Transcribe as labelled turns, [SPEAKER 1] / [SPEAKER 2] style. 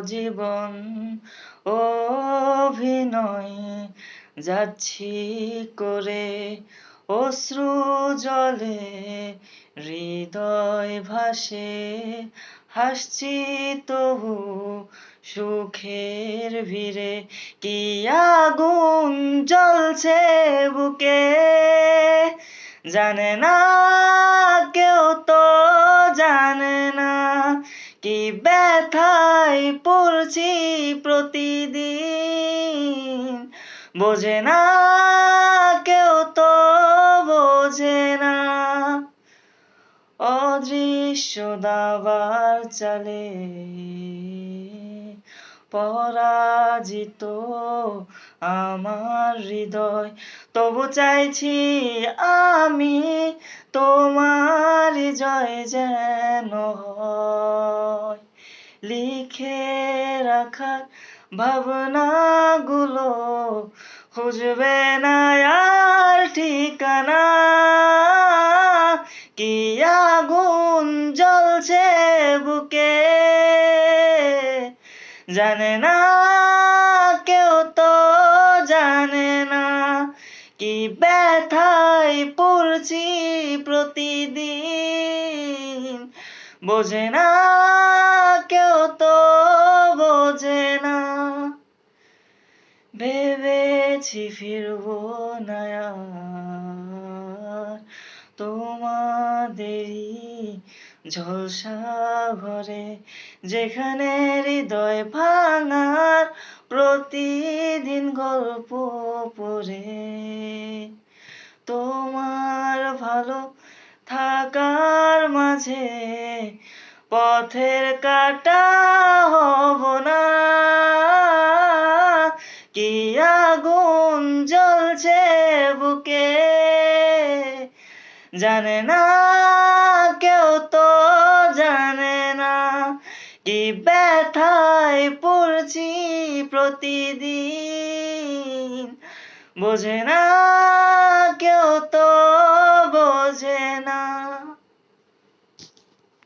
[SPEAKER 1] জীবন অভিনয় যাচ্ছি করে অশ্রু জলে হৃদয় ভাসে হাসছি তবু সুখের ভিড়ে কি আগুন জ্বলছে বুকে জানে না কেউ তো জানে না কি ব্যথায় পড়ছি প্রতিদিন বোঝে না কেউ তো বোঝে না অদৃশ্য দাবার চালে পরাজিত আমার হৃদয় তবু চাইছি আমি তোমার জয় যেন হয় লিখে রাখার ভাবনাগুলো খুঁজবে না আর ঠিকানা কি আগুন জ্বলছে বুকে জানে না কেউ তো জানে না কি ব্যথায় পড়ছি প্রতিদিন বোঝে না কেউ তো বোঝে না ভেবেছি ফিরবো না আর তোমাদেরই ঝলসা ঘরে যেখানে হৃদয় ভাঙার প্রতিদিন গল্প পড়ে তোমার ভালো থাকার মাঝে পথের কাটা হব না কি আগুন জ্বলছে বুকে জানে না কেউ তো জানে না কি ব্যথায় পড়ছি প্রতিদিন বোঝে না কেউ তো বোঝে না।